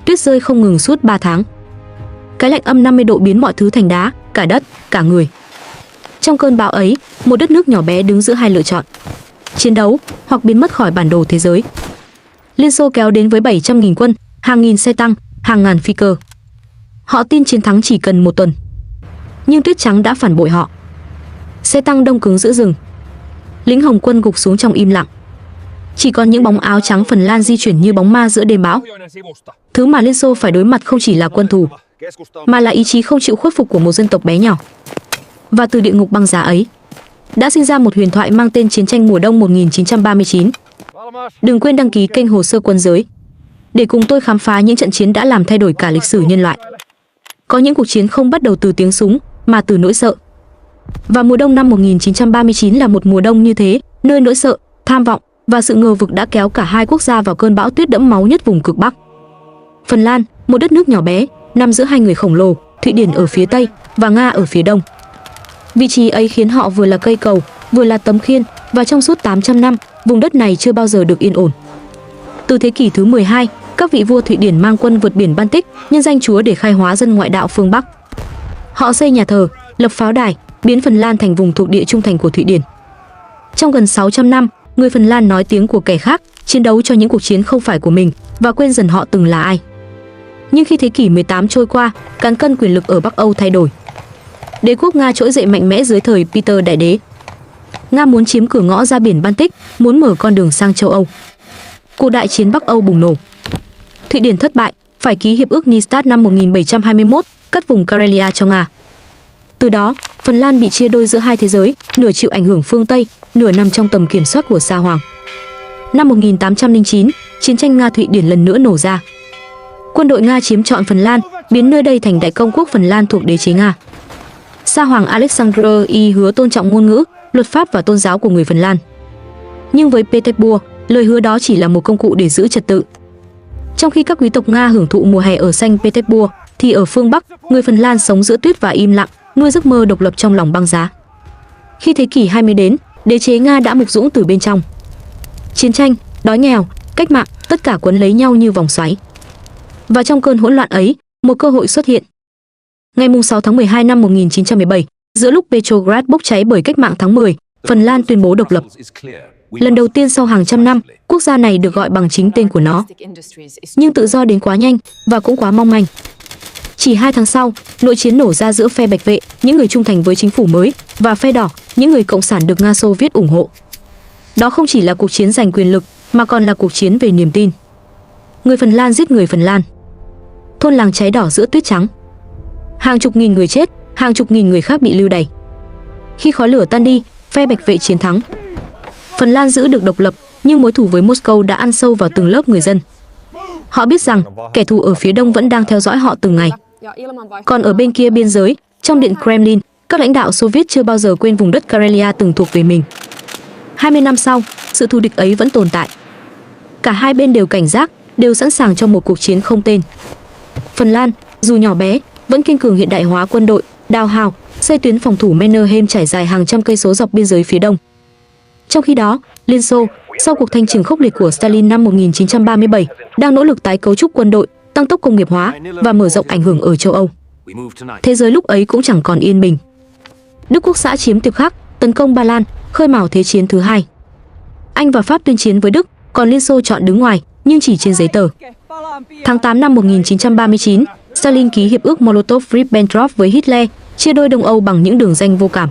tuyết rơi không ngừng suốt 3 tháng. Cái lạnh âm 50 độ biến mọi thứ thành đá, cả đất, cả người. Trong cơn bão ấy, một đất nước nhỏ bé đứng giữa hai lựa chọn: chiến đấu hoặc biến mất khỏi bản đồ thế giới. Liên Xô kéo đến với 700.000 quân, hàng nghìn xe tăng, hàng ngàn phi cơ. Họ tin chiến thắng chỉ cần 1 tuần. Nhưng tuyết trắng đã phản bội họ. Xe tăng đông cứng giữa rừng. Lính Hồng quân gục xuống trong im lặng. Chỉ còn những bóng áo trắng Phần Lan di chuyển như bóng ma giữa đêm bão. Thứ mà Liên Xô phải đối mặt không chỉ là quân thù, mà là ý chí không chịu khuất phục của một dân tộc bé nhỏ. Và từ địa ngục băng giá ấy đã sinh ra một huyền thoại mang tên Chiến tranh mùa đông 1939. Đừng quên đăng ký kênh Hồ sơ Quân giới để cùng tôi khám phá những trận chiến đã làm thay đổi cả lịch sử nhân loại. Có những cuộc chiến không bắt đầu từ tiếng súng mà từ nỗi sợ. Và mùa đông năm 1939 là một mùa đông như thế, nơi nỗi sợ, tham vọng và sự ngờ vực đã kéo cả hai quốc gia vào cơn bão tuyết đẫm máu nhất vùng cực Bắc. Phần Lan, một đất nước nhỏ bé, nằm giữa hai người khổng lồ, Thụy Điển ở phía Tây và Nga ở phía Đông. Vị trí ấy khiến họ vừa là cây cầu, vừa là tấm khiên, và trong suốt 800 năm, vùng đất này chưa bao giờ được yên ổn. Từ thế kỷ thứ 12, các vị vua Thụy Điển mang quân vượt biển Baltic, nhân danh Chúa để khai hóa dân ngoại đạo phương Bắc. Họ xây nhà thờ, lập pháo đài, biến Phần Lan thành vùng thuộc địa trung thành của Thụy Điển. Trong gần 600 năm, người Phần Lan nói tiếng của kẻ khác, chiến đấu cho những cuộc chiến không phải của mình và quên dần họ từng là ai. Nhưng khi thế kỷ 18 trôi qua, cán cân quyền lực ở Bắc Âu thay đổi. Đế quốc Nga trỗi dậy mạnh mẽ dưới thời Peter Đại Đế. Nga muốn chiếm cửa ngõ ra biển Baltic, muốn mở con đường sang châu Âu. Cuộc đại chiến Bắc Âu bùng nổ. Thụy Điển thất bại, phải ký hiệp ước Nystad năm 1721, cắt vùng Karelia cho Nga. Từ đó, Phần Lan bị chia đôi giữa hai thế giới, nửa chịu ảnh hưởng phương Tây, nửa nằm trong tầm kiểm soát của Sa Hoàng. Năm 1809, chiến tranh Nga-Thụy Điển lần nữa nổ ra. Quân đội Nga chiếm trọn Phần Lan, biến nơi đây thành Đại Công quốc Phần Lan thuộc đế chế Nga. Sa Hoàng Alexander I hứa tôn trọng ngôn ngữ, luật pháp và tôn giáo của người Phần Lan. Nhưng với Petersburg, lời hứa đó chỉ là một công cụ để giữ trật tự. Trong khi các quý tộc Nga hưởng thụ mùa hè ở Saint Petersburg, thì ở phương Bắc, người Phần Lan sống giữa tuyết và im lặng, nuôi giấc mơ độc lập trong lòng băng giá. Khi thế kỷ 20 đến, đế chế Nga đã mục dũng từ bên trong. Chiến tranh, đói nghèo, cách mạng, tất cả quấn lấy nhau như vòng xoáy. Và trong cơn hỗn loạn ấy, một cơ hội xuất hiện. Ngày 6 tháng 12 năm 1917, giữa lúc Petrograd bốc cháy bởi cách mạng tháng 10, Phần Lan tuyên bố độc lập. Lần đầu tiên sau hàng trăm năm, quốc gia này được gọi bằng chính tên của nó. Nhưng tự do đến quá nhanh và cũng quá mong manh. Chỉ 2 tháng sau, nội chiến nổ ra giữa phe Bạch Vệ, những người trung thành với chính phủ mới, và phe Đỏ, những người cộng sản được Nga Xô Viết ủng hộ. Đó không chỉ là cuộc chiến giành quyền lực, mà còn là cuộc chiến về niềm tin. Người Phần Lan giết người Phần Lan. Thôn làng cháy đỏ giữa tuyết trắng. Hàng chục nghìn người chết, hàng chục nghìn người khác bị lưu đày. Khi khói lửa tan đi, phe Bạch Vệ chiến thắng. Phần Lan giữ được độc lập, nhưng mối thù với Moscow đã ăn sâu vào từng lớp người dân. Họ biết rằng kẻ thù ở phía đông vẫn đang theo dõi họ từng ngày. Còn ở bên kia biên giới, trong điện Kremlin, các lãnh đạo Xô Viết chưa bao giờ quên vùng đất Karelia từng thuộc về mình. 20 năm sau, sự thù địch ấy vẫn tồn tại. Cả hai bên đều cảnh giác, đều sẵn sàng cho một cuộc chiến không tên. Phần Lan, dù nhỏ bé, vẫn kiên cường hiện đại hóa quân đội, đào hào, xây tuyến phòng thủ Mannerheim trải dài hàng trăm cây số dọc biên giới phía đông. Trong khi đó, Liên Xô, sau cuộc thanh trừng khốc liệt của Stalin năm 1937, đang nỗ lực tái cấu trúc quân đội, tăng tốc công nghiệp hóa và mở rộng ảnh hưởng ở châu Âu. Thế giới lúc ấy cũng chẳng còn yên bình. Đức Quốc xã chiếm Tiệp Khắc, tấn công Ba Lan, khơi mào Thế chiến thứ hai. Anh và Pháp tuyên chiến với Đức, còn Liên Xô chọn đứng ngoài, nhưng chỉ trên giấy tờ. Tháng 8 năm 1939, Stalin ký hiệp ước Molotov-Ribbentrop với Hitler, chia đôi Đông Âu bằng những đường ranh vô cảm.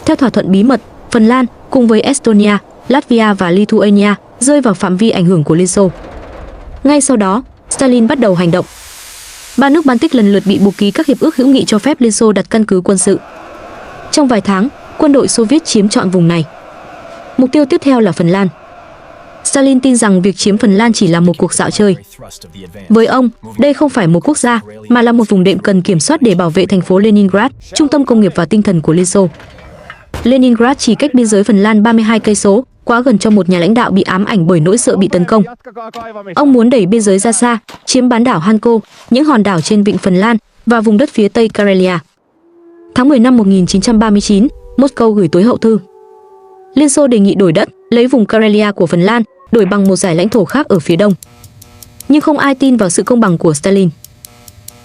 Theo thỏa thuận bí mật, Phần Lan cùng với Estonia, Latvia và Lithuania rơi vào phạm vi ảnh hưởng của Liên Xô. Ngay sau đó, Stalin bắt đầu hành động. Ba nước Baltic lần lượt bị buộc ký các hiệp ước hữu nghị cho phép Liên Xô đặt căn cứ quân sự. Trong vài tháng, quân đội Xô Viết chiếm trọn vùng này. Mục tiêu tiếp theo là Phần Lan. Stalin tin rằng việc chiếm Phần Lan chỉ là một cuộc dạo chơi. Với ông, đây không phải một quốc gia, mà là một vùng đệm cần kiểm soát để bảo vệ thành phố Leningrad, trung tâm công nghiệp và tinh thần của Liên Xô. Leningrad chỉ cách biên giới Phần Lan 32 cây số, quá gần cho một nhà lãnh đạo bị ám ảnh bởi nỗi sợ bị tấn công. Ông muốn đẩy biên giới ra xa, chiếm bán đảo Hanko, những hòn đảo trên vịnh Phần Lan và vùng đất phía tây Karelia. Tháng 10 năm 1939, Moscow gửi tối hậu thư. Liên Xô đề nghị đổi đất, lấy vùng Karelia của Phần Lan, đổi bằng một dải lãnh thổ khác ở phía đông. nhưng không ai tin vào sự công bằng của Stalin.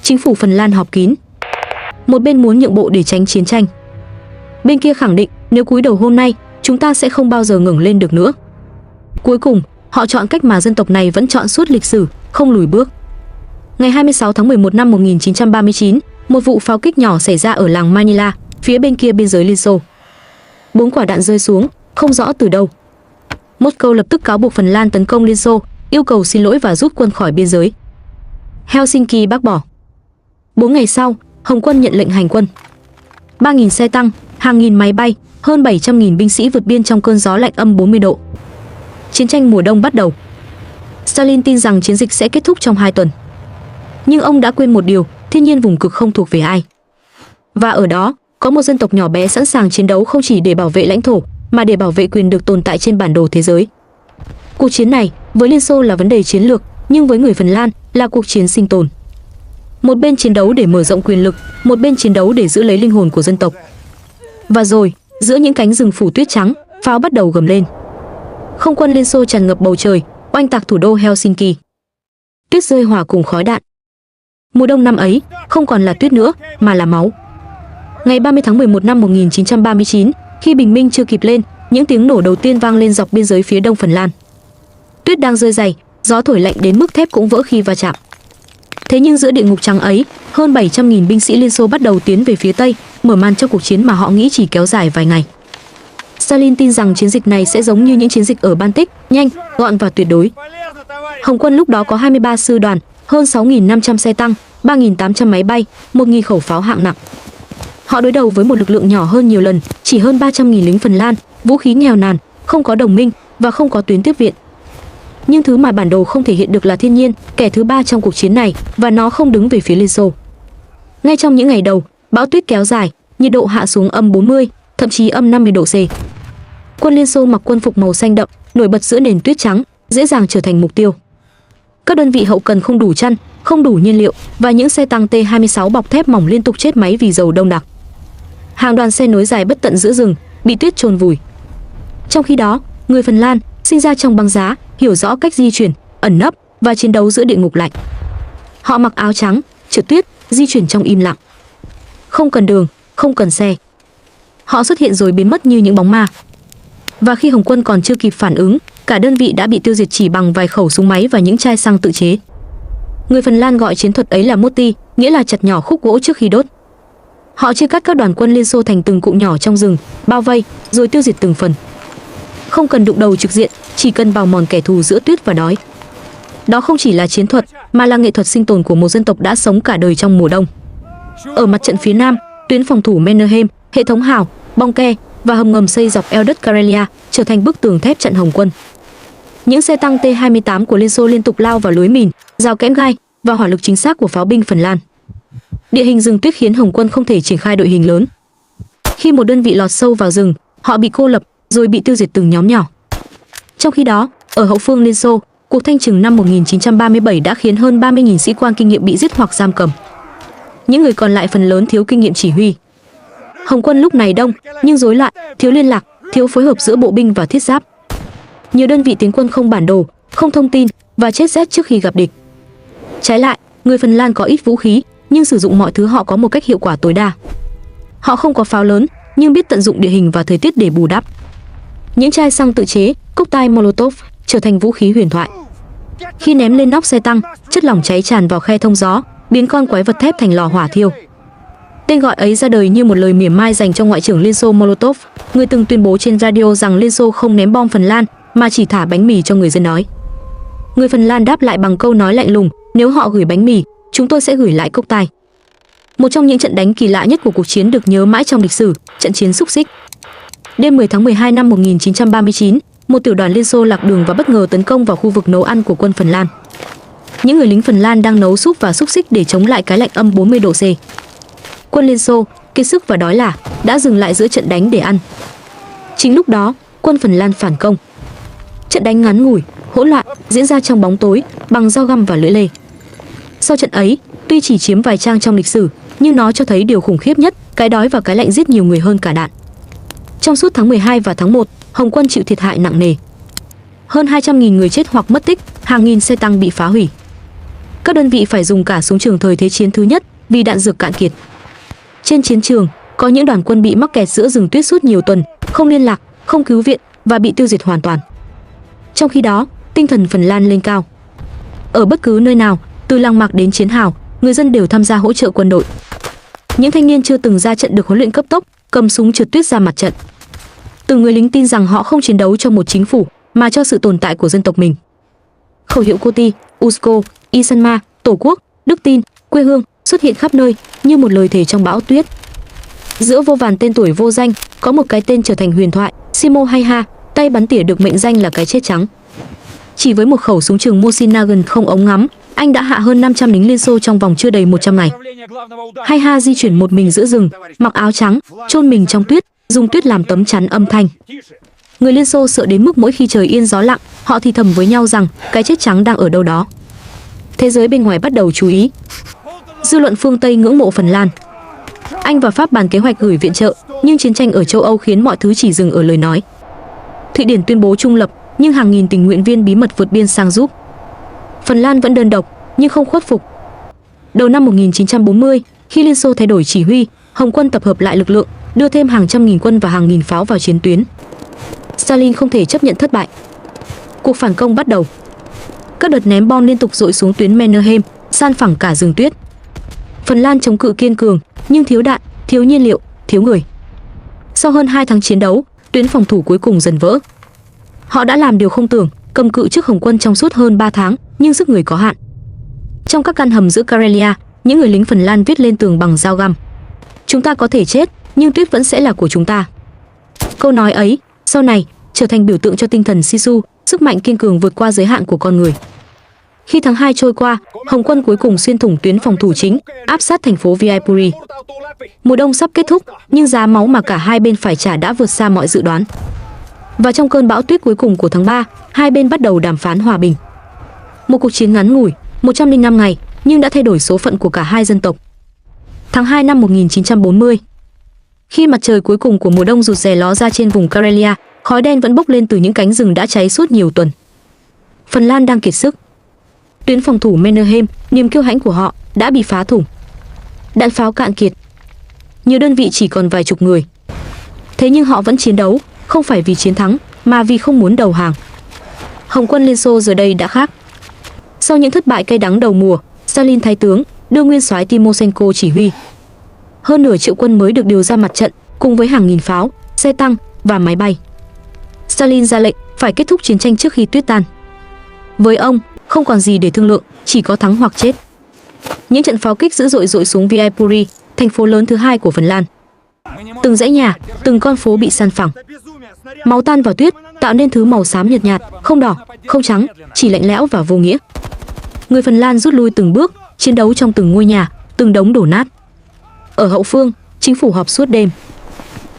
Chính phủ Phần Lan họp kín. Một bên muốn nhượng bộ để tránh chiến tranh. Bên kia khẳng định nếu cúi đầu hôm nay, chúng ta sẽ không bao giờ ngẩng lên được nữa. Cuối cùng, họ chọn cách mà dân tộc này vẫn chọn suốt lịch sử, không lùi bước. Ngày 26 tháng 11 năm 1939, một vụ pháo kích nhỏ xảy ra ở làng Manila, phía bên kia biên giới Liên Xô. 4 quả đạn rơi xuống, không rõ từ đâu. Moscow lập tức cáo buộc Phần Lan tấn công Liên Xô, yêu cầu xin lỗi và rút quân khỏi biên giới. Helsinki bác bỏ. 4 ngày sau, Hồng quân nhận lệnh hành quân. 3.000 xe tăng, hàng nghìn máy bay, hơn 700.000 binh sĩ vượt biên trong cơn gió lạnh âm 40 độ. Chiến tranh mùa đông bắt đầu. Stalin tin rằng chiến dịch sẽ kết thúc trong 2 tuần. Nhưng ông đã quên một điều, thiên nhiên vùng cực không thuộc về ai. Và ở đó, có một dân tộc nhỏ bé sẵn sàng chiến đấu không chỉ để bảo vệ lãnh thổ, mà để bảo vệ quyền được tồn tại trên bản đồ thế giới. Cuộc chiến này, với Liên Xô là vấn đề chiến lược, nhưng với người Phần Lan là cuộc chiến sinh tồn. Một bên chiến đấu để mở rộng quyền lực, một bên chiến đấu để giữ lấy linh hồn của dân tộc. Và rồi, giữa những cánh rừng phủ tuyết trắng, pháo bắt đầu gầm lên. Không quân Liên Xô tràn ngập bầu trời, oanh tạc thủ đô Helsinki. Tuyết rơi hòa cùng khói đạn. Mùa đông năm ấy, không còn là tuyết nữa, mà là máu. Ngày 30 tháng 11 năm 1939, khi bình minh chưa kịp lên, những tiếng nổ đầu tiên vang lên dọc biên giới phía đông Phần Lan. Tuyết đang rơi dày, gió thổi lạnh đến mức thép cũng vỡ khi va chạm. Thế nhưng giữa địa ngục trắng ấy, hơn 700.000 binh sĩ Liên Xô bắt đầu tiến về phía Tây, mở màn cho cuộc chiến mà họ nghĩ chỉ kéo dài vài ngày. Stalin tin rằng chiến dịch này sẽ giống như những chiến dịch ở Baltic, nhanh, gọn và tuyệt đối. Hồng quân lúc đó có 23 sư đoàn, hơn 6.500 xe tăng, 3.800 máy bay, 1.000 khẩu pháo hạng nặng. Họ đối đầu với một lực lượng nhỏ hơn nhiều lần, chỉ hơn 300.000 lính Phần Lan, vũ khí nghèo nàn, không có đồng minh và không có tuyến tiếp viện. Nhưng thứ mà bản đồ không thể hiện được là thiên nhiên, kẻ thứ ba trong cuộc chiến này, và nó không đứng về phía Liên Xô. Ngay trong những ngày đầu, bão tuyết kéo dài, nhiệt độ hạ xuống âm 40, thậm chí âm 50 độ C. Quân Liên Xô mặc quân phục màu xanh đậm, nổi bật giữa nền tuyết trắng, dễ dàng trở thành mục tiêu. Các đơn vị hậu cần không đủ chăn, không đủ nhiên liệu và những xe tăng T-26 bọc thép mỏng liên tục chết máy vì dầu đông đặc. Hàng đoàn xe nối dài bất tận giữa rừng, bị tuyết chôn vùi. Trong khi đó, người Phần Lan sinh ra trong băng giá, hiểu rõ cách di chuyển, ẩn nấp và chiến đấu giữa địa ngục lạnh. Họ mặc áo trắng, trượt tuyết, di chuyển trong im lặng. Không cần đường, không cần xe. Họ xuất hiện rồi biến mất như những bóng ma. Và khi Hồng quân còn chưa kịp phản ứng, cả đơn vị đã bị tiêu diệt chỉ bằng vài khẩu súng máy và những chai xăng tự chế. Người Phần Lan gọi chiến thuật ấy là Motti, nghĩa là chặt nhỏ khúc gỗ trước khi đốt. Họ chia cắt các đoàn quân Liên Xô thành từng cụm nhỏ trong rừng, bao vây, rồi tiêu diệt từng phần. Không cần đụng đầu trực diện, chỉ cần bào mòn kẻ thù giữa tuyết và đói. Đó không chỉ là chiến thuật, mà là nghệ thuật sinh tồn của một dân tộc đã sống cả đời trong mùa đông. Ở mặt trận phía Nam, tuyến phòng thủ Mannerheim, hệ thống hào, bong ke và hầm ngầm xây dọc eo đất Karelia trở thành bức tường thép chặn Hồng quân. Những xe tăng T-28 của Liên Xô liên tục lao vào lưới mìn, rào kẽm gai và hỏa lực chính xác của pháo binh Phần Lan. Địa hình rừng tuyết khiến Hồng quân không thể triển khai đội hình lớn. Khi một đơn vị lọt sâu vào rừng, họ bị cô lập rồi bị tiêu diệt từng nhóm nhỏ. Trong khi đó, ở hậu phương Liên Xô, cuộc thanh trừng năm 1937 đã khiến hơn 30.000 sĩ quan kinh nghiệm bị giết hoặc giam cầm. Những người còn lại phần lớn thiếu kinh nghiệm chỉ huy. Hồng quân lúc này đông, nhưng rối loạn, thiếu liên lạc, thiếu phối hợp giữa bộ binh và thiết giáp. Nhiều đơn vị tiến quân không bản đồ, không thông tin và chết rét trước khi gặp địch. Trái lại, người Phần Lan có ít vũ khí, nhưng sử dụng mọi thứ họ có một cách hiệu quả tối đa. Họ không có pháo lớn, nhưng biết tận dụng địa hình và thời tiết để bù đắp. Những chai xăng tự chế, cốc tai Molotov trở thành vũ khí huyền thoại. Khi ném lên nóc xe tăng, chất lỏng cháy tràn vào khe thông gió, biến con quái vật thép thành lò hỏa thiêu. Tên gọi ấy ra đời như một lời mỉa mai dành cho ngoại trưởng Liên Xô Molotov, người từng tuyên bố trên radio rằng Liên Xô không ném bom Phần Lan mà chỉ thả bánh mì cho người dân đói. Người Phần Lan đáp lại bằng câu nói lạnh lùng, nếu họ gửi bánh mì, chúng tôi sẽ gửi lại cốc tai. Một trong những trận đánh kỳ lạ nhất của cuộc chiến được nhớ mãi trong lịch sử, trận chiến xúc xích. Đêm 10 tháng 12 năm 1939, một tiểu đoàn Liên Xô lạc đường và bất ngờ tấn công vào khu vực nấu ăn của quân Phần Lan. Những người lính Phần Lan đang nấu súp và xúc xích để chống lại cái lạnh âm 40 độ C. Quân Liên Xô, kiệt sức và đói lả, đã dừng lại giữa trận đánh để ăn. Chính lúc đó, quân Phần Lan phản công. Trận đánh ngắn ngủi, hỗn loạn, diễn ra trong bóng tối, bằng dao găm và lưỡi lê. Sau trận ấy, tuy chỉ chiếm vài trang trong lịch sử, nhưng nó cho thấy điều khủng khiếp nhất, cái đói và cái lạnh giết nhiều người hơn cả đạn. Trong suốt tháng 12 và tháng 1, Hồng quân chịu thiệt hại nặng nề. Hơn 200.000 người chết hoặc mất tích, hàng nghìn xe tăng bị phá hủy. Các đơn vị phải dùng cả súng trường thời Thế chiến thứ nhất vì đạn dược cạn kiệt. Trên chiến trường, có những đoàn quân bị mắc kẹt giữa rừng tuyết suốt nhiều tuần, không liên lạc, không cứu viện và bị tiêu diệt hoàn toàn. Trong khi đó, tinh thần Phần Lan lên cao. Ở bất cứ nơi nào, từ làng mạc đến chiến hào, người dân đều tham gia hỗ trợ quân đội. Những thanh niên chưa từng ra trận được huấn luyện cấp tốc, cầm súng trượt tuyết ra mặt trận. Từng người lính tin rằng họ không chiến đấu cho một chính phủ, mà cho sự tồn tại của dân tộc mình. Khẩu hiệu Koti, Usko, Isanma, Tổ quốc, đức tin, quê hương xuất hiện khắp nơi như một lời thề trong bão tuyết. Giữa vô vàn tên tuổi vô danh, có một cái tên trở thành huyền thoại, Simo Hayha, tay bắn tỉa được mệnh danh là cái chết trắng. Chỉ với một khẩu súng trường Mosin Nagant không ống ngắm, anh đã hạ hơn 500 lính Liên Xô trong vòng chưa đầy 100 ngày. Hayha di chuyển một mình giữa rừng, mặc áo trắng, chôn mình trong tuyết, dùng tuyết làm tấm chắn âm thanh. Người Liên Xô sợ đến mức mỗi khi trời yên gió lặng, họ thì thầm với nhau rằng cái chết trắng đang ở đâu đó. Thế giới bên ngoài bắt đầu chú ý. Dư luận phương Tây ngưỡng mộ Phần Lan. Anh và Pháp bàn kế hoạch gửi viện trợ, nhưng chiến tranh ở châu Âu khiến mọi thứ chỉ dừng ở lời nói. Thụy Điển tuyên bố trung lập, nhưng hàng nghìn tình nguyện viên bí mật vượt biên sang giúp. Phần Lan vẫn đơn độc, nhưng không khuất phục. Đầu năm 1940, khi Liên Xô thay đổi chỉ huy, Hồng quân tập hợp lại lực lượng, đưa thêm hàng trăm nghìn quân và hàng nghìn pháo vào chiến tuyến. Stalin không thể chấp nhận thất bại. Cuộc phản công bắt đầu. Các đợt ném bom liên tục dội xuống tuyến Mannerheim, san phẳng cả rừng tuyết. Phần Lan chống cự kiên cường, nhưng thiếu đạn, thiếu nhiên liệu, thiếu người. Sau hơn 2 tháng chiến đấu, tuyến phòng thủ cuối cùng dần vỡ. Họ đã làm điều không tưởng, cầm cự trước Hồng quân trong suốt hơn 3 tháng, nhưng sức người có hạn. Trong các căn hầm giữa Karelia, những người lính Phần Lan viết lên tường bằng dao găm: "Chúng ta có thể chết, nhưng tuyết vẫn sẽ là của chúng ta." Câu nói ấy, sau này, trở thành biểu tượng cho tinh thần Sisu, sức mạnh kiên cường vượt qua giới hạn của con người. Khi tháng 2 trôi qua, Hồng quân cuối cùng xuyên thủng tuyến phòng thủ chính, áp sát thành phố Viipuri. Mùa đông sắp kết thúc, nhưng giá máu mà cả hai bên phải trả đã vượt xa mọi dự đoán. Và trong cơn bão tuyết cuối cùng của tháng 3, hai bên bắt đầu đàm phán hòa bình. Một cuộc chiến ngắn ngủi, 105 ngày, nhưng đã thay đổi số phận của cả hai dân tộc. Tháng 2 năm 1940, khi mặt trời cuối cùng của mùa đông rụt rè ló ra trên vùng Karelia, khói đen vẫn bốc lên từ những cánh rừng đã cháy suốt nhiều tuần. Phần Lan đang kiệt sức. Tuyến phòng thủ Mannerheim, niềm kiêu hãnh của họ, đã bị phá thủng. Đạn pháo cạn kiệt. Nhiều đơn vị chỉ còn vài chục người. Thế nhưng họ vẫn chiến đấu, không phải vì chiến thắng, mà vì không muốn đầu hàng. Hồng quân Liên Xô giờ đây đã khác. Sau những thất bại cay đắng đầu mùa, Stalin thay tướng, đưa nguyên soái Timoshenko chỉ huy. Hơn nửa triệu quân mới được điều ra mặt trận, cùng với hàng nghìn pháo, xe tăng và máy bay. Stalin ra lệnh phải kết thúc chiến tranh trước khi tuyết tan. Với ông, không còn gì để thương lượng, chỉ có thắng hoặc chết. Những trận pháo kích dữ dội dội xuống Viipuri, thành phố lớn thứ hai của Phần Lan. Từng dãy nhà, từng con phố bị san phẳng. Máu tan vào tuyết, tạo nên thứ màu xám nhợt nhạt, không đỏ, không trắng, chỉ lạnh lẽo và vô nghĩa. Người Phần Lan rút lui từng bước, chiến đấu trong từng ngôi nhà, từng đống đổ nát. Ở hậu phương, chính phủ họp suốt đêm.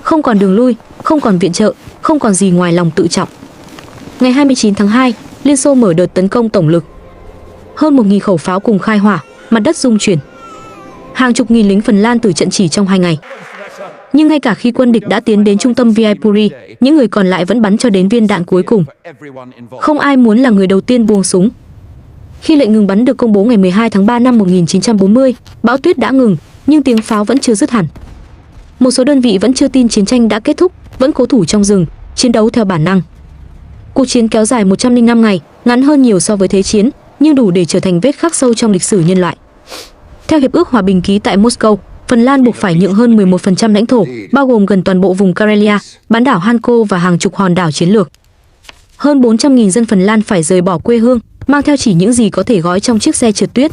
Không còn đường lui, không còn viện trợ, không còn gì ngoài lòng tự trọng. Ngày 29 tháng 2, Liên Xô mở đợt tấn công tổng lực. Hơn 1.000 khẩu pháo cùng khai hỏa, mặt đất rung chuyển. Hàng chục nghìn lính Phần Lan tử trận chỉ trong 2 ngày. Nhưng ngay cả khi quân địch đã tiến đến trung tâm Viipuri, những người còn lại vẫn bắn cho đến viên đạn cuối cùng. Không ai muốn là người đầu tiên buông súng. Khi lệnh ngừng bắn được công bố ngày 12 tháng 3 năm 1940, bão tuyết đã ngừng, nhưng tiếng pháo vẫn chưa dứt hẳn. Một số đơn vị vẫn chưa tin chiến tranh đã kết thúc, vẫn cố thủ trong rừng, chiến đấu theo bản năng. Cuộc chiến kéo dài 105 ngày, ngắn hơn nhiều so với Thế chiến, nhưng đủ để trở thành vết khắc sâu trong lịch sử nhân loại. Theo hiệp ước hòa bình ký tại Moscow, Phần Lan buộc phải nhượng hơn 11% lãnh thổ, bao gồm gần toàn bộ vùng Karelia, bán đảo Hanko và hàng chục hòn đảo chiến lược. Hơn 400.000 dân Phần Lan phải rời bỏ quê hương, mang theo chỉ những gì có thể gói trong chiếc xe trượt tuyết.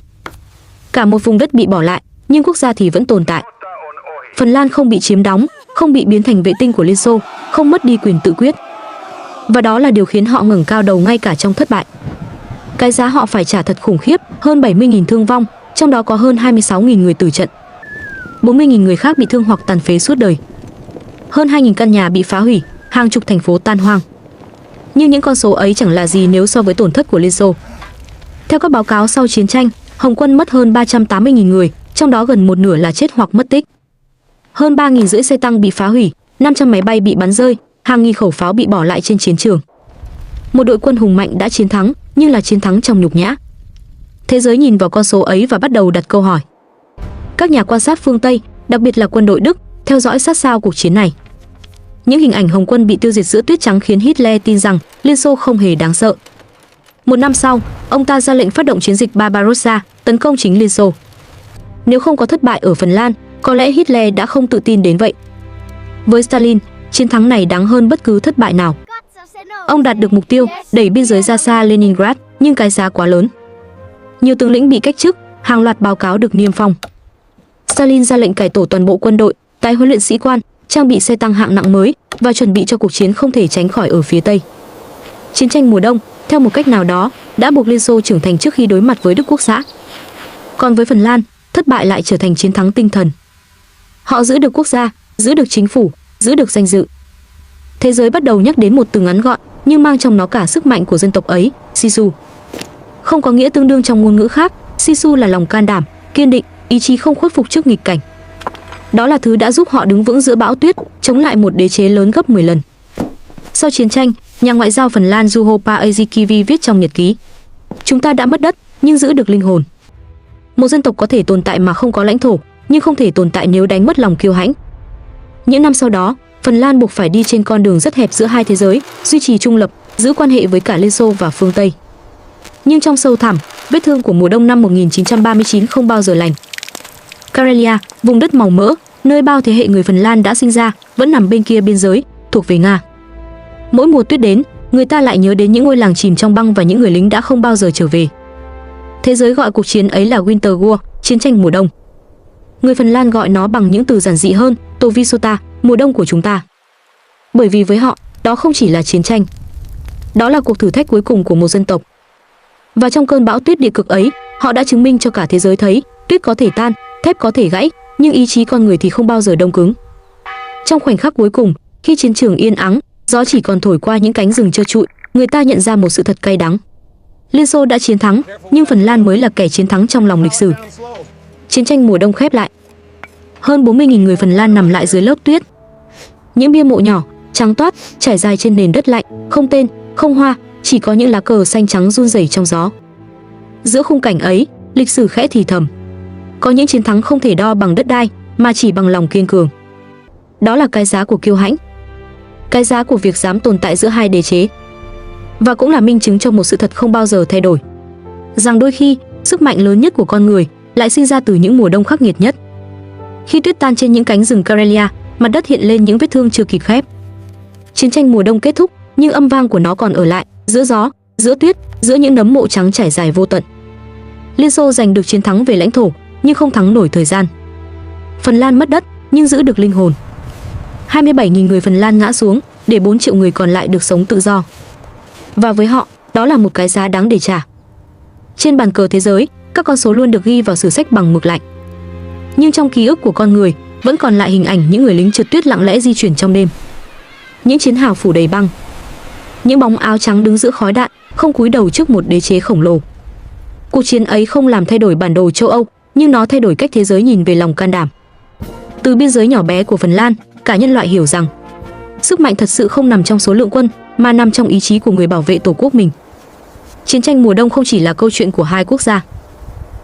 Cả một vùng đất bị bỏ lại, nhưng quốc gia thì vẫn tồn tại. Phần Lan không bị chiếm đóng, không bị biến thành vệ tinh của Liên Xô, không mất đi quyền tự quyết. Và đó là điều khiến họ ngẩng cao đầu ngay cả trong thất bại. Cái giá họ phải trả thật khủng khiếp, hơn 70.000 thương vong, trong đó có hơn 26.000 người tử trận. 40.000 người khác bị thương hoặc tàn phế suốt đời. Hơn 2.000 căn nhà bị phá hủy, hàng chục thành phố tan hoang. Nhưng những con số ấy chẳng là gì nếu so với tổn thất của Liên Xô. Theo các báo cáo sau chiến tranh, Hồng quân mất hơn 380.000 người, trong đó gần một nửa là chết hoặc mất tích. Hơn 3.500 xe tăng bị phá hủy, 500 máy bay bị bắn rơi, hàng nghìn khẩu pháo bị bỏ lại trên chiến trường. Một đội quân hùng mạnh đã chiến thắng, nhưng là chiến thắng trong nhục nhã. Thế giới nhìn vào con số ấy và bắt đầu đặt câu hỏi. Các nhà quan sát phương Tây, đặc biệt là quân đội Đức, theo dõi sát sao cuộc chiến này. Những hình ảnh Hồng quân bị tiêu diệt giữa tuyết trắng khiến Hitler tin rằng Liên Xô không hề đáng sợ. Một năm sau, ông ta ra lệnh phát động chiến dịch Barbarossa, tấn công chính Liên Xô. Nếu không có thất bại ở Phần Lan, có lẽ Hitler đã không tự tin đến vậy. Với Stalin, chiến thắng này đáng hơn bất cứ thất bại nào. Ông đạt được mục tiêu, đẩy biên giới ra xa Leningrad, nhưng cái giá quá lớn. Nhiều tướng lĩnh bị cách chức, hàng loạt báo cáo được niêm phong. Stalin ra lệnh cải tổ toàn bộ quân đội, tái huấn luyện sĩ quan, trang bị xe tăng hạng nặng mới và chuẩn bị cho cuộc chiến không thể tránh khỏi ở phía Tây. Chiến tranh mùa đông, theo một cách nào đó, đã buộc Liên Xô trưởng thành trước khi đối mặt với Đức Quốc xã. Còn với Phần Lan, thất bại lại trở thành chiến thắng tinh thần. Họ giữ được quốc gia, giữ được chính phủ, giữ được danh dự. Thế giới bắt đầu nhắc đến một từ ngắn gọn, nhưng mang trong nó cả sức mạnh của dân tộc ấy, Sisu. Không có nghĩa tương đương trong ngôn ngữ khác, Sisu là lòng can đảm, kiên định, ý chí không khuất phục trước nghịch cảnh. Đó là thứ đã giúp họ đứng vững giữa bão tuyết, chống lại một đế chế lớn gấp 10 lần. Sau chiến tranh, nhà ngoại giao Phần Lan Juho Paasikivi viết trong nhật ký: "Chúng ta đã mất đất, nhưng giữ được linh hồn. Một dân tộc có thể tồn tại mà không có lãnh thổ, nhưng không thể tồn tại nếu đánh mất lòng kiêu hãnh." Những năm sau đó, Phần Lan buộc phải đi trên con đường rất hẹp giữa hai thế giới, duy trì trung lập, giữ quan hệ với cả Liên Xô và phương Tây. Nhưng trong sâu thẳm, vết thương của mùa đông năm 1939 không bao giờ lành. Karelia, vùng đất màu mỡ, nơi bao thế hệ người Phần Lan đã sinh ra, vẫn nằm bên kia biên giới, thuộc về Nga. Mỗi mùa tuyết đến, người ta lại nhớ đến những ngôi làng chìm trong băng và những người lính đã không bao giờ trở về. Thế giới gọi cuộc chiến ấy là Winter War, chiến tranh mùa đông. Người Phần Lan gọi nó bằng những từ giản dị hơn, Tovisota, mùa đông của chúng ta. Bởi vì với họ, đó không chỉ là chiến tranh. Đó là cuộc thử thách cuối cùng của một dân tộc. Và trong cơn bão tuyết địa cực ấy, họ đã chứng minh cho cả thế giới thấy, tuyết có thể tan, thép có thể gãy, nhưng ý chí con người thì không bao giờ đông cứng. Trong khoảnh khắc cuối cùng, khi chiến trường yên ắng, gió chỉ còn thổi qua những cánh rừng trơ trụi, người ta nhận ra một sự thật cay đắng. Liên Xô đã chiến thắng, nhưng Phần Lan mới là kẻ chiến thắng trong lòng lịch sử. Chiến tranh mùa đông khép lại. Hơn 40.000 người Phần Lan nằm lại dưới lớp tuyết. Những bia mộ nhỏ, trắng toát, trải dài trên nền đất lạnh, không tên, không hoa, chỉ có những lá cờ xanh trắng run rẩy trong gió. Giữa khung cảnh ấy, lịch sử khẽ thì thầm: có những chiến thắng không thể đo bằng đất đai, mà chỉ bằng lòng kiên cường. Đó là cái giá của kiêu hãnh, cái giá của việc dám tồn tại giữa hai đế chế. Và cũng là minh chứng cho một sự thật không bao giờ thay đổi, rằng đôi khi sức mạnh lớn nhất của con người lại sinh ra từ những mùa đông khắc nghiệt nhất. Khi tuyết tan trên những cánh rừng Karelia, mặt đất hiện lên những vết thương chưa kịp khép. Chiến tranh mùa đông kết thúc, nhưng âm vang của nó còn ở lại, giữa gió, giữa tuyết, giữa những nấm mộ trắng trải dài vô tận. Liên Xô giành được chiến thắng về lãnh thổ, nhưng không thắng nổi thời gian. Phần Lan mất đất, nhưng giữ được linh hồn. 27.000 người Phần Lan ngã xuống, để 4 triệu người còn lại được sống tự do. Và với họ, đó là một cái giá đáng để trả. Trên bàn cờ thế giới, các con số luôn được ghi vào sử sách bằng mực lạnh. Nhưng trong ký ức của con người, vẫn còn lại hình ảnh những người lính trượt tuyết lặng lẽ di chuyển trong đêm. Những chiến hào phủ đầy băng. Những bóng áo trắng đứng giữa khói đạn, không cúi đầu trước một đế chế khổng lồ. Cuộc chiến ấy không làm thay đổi bản đồ châu Âu, nhưng nó thay đổi cách thế giới nhìn về lòng can đảm. Từ biên giới nhỏ bé của Phần Lan, cả nhân loại hiểu rằng sức mạnh thật sự không nằm trong số lượng quân, mà nằm trong ý chí của người bảo vệ tổ quốc mình. Chiến tranh mùa đông không chỉ là câu chuyện của hai quốc gia.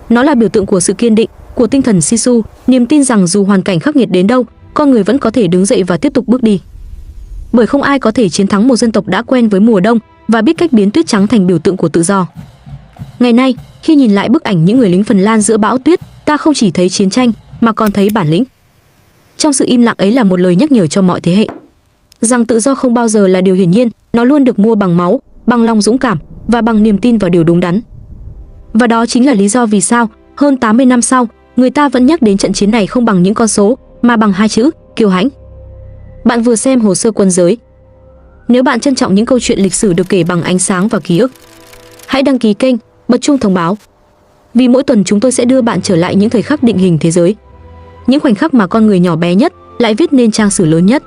Nó là biểu tượng của sự kiên định, của tinh thần Sisu, niềm tin rằng dù hoàn cảnh khắc nghiệt đến đâu, con người vẫn có thể đứng dậy và tiếp tục bước đi. Bởi không ai có thể chiến thắng một dân tộc đã quen với mùa đông và biết cách biến tuyết trắng thành biểu tượng của tự do. Ngày nay, khi nhìn lại bức ảnh những người lính Phần Lan giữa bão tuyết, ta không chỉ thấy chiến tranh, mà còn thấy bản lĩnh. Trong sự im lặng ấy là một lời nhắc nhở cho mọi thế hệ, rằng tự do không bao giờ là điều hiển nhiên, nó luôn được mua bằng máu, bằng lòng dũng cảm và bằng niềm tin vào điều đúng đắn. Và đó chính là lý do vì sao, hơn 80 năm sau, người ta vẫn nhắc đến trận chiến này không bằng những con số, mà bằng hai chữ, kiêu hãnh. Bạn vừa xem Hồ sơ Quân giới. Nếu bạn trân trọng những câu chuyện lịch sử được kể bằng ánh sáng và ký ức, hãy đăng ký kênh, bật chuông thông báo. Vì mỗi tuần chúng tôi sẽ đưa bạn trở lại những thời khắc định hình thế giới. Những khoảnh khắc mà con người nhỏ bé nhất lại viết nên trang sử lớn nhất.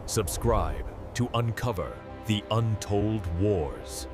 Subscribe to uncover the untold wars.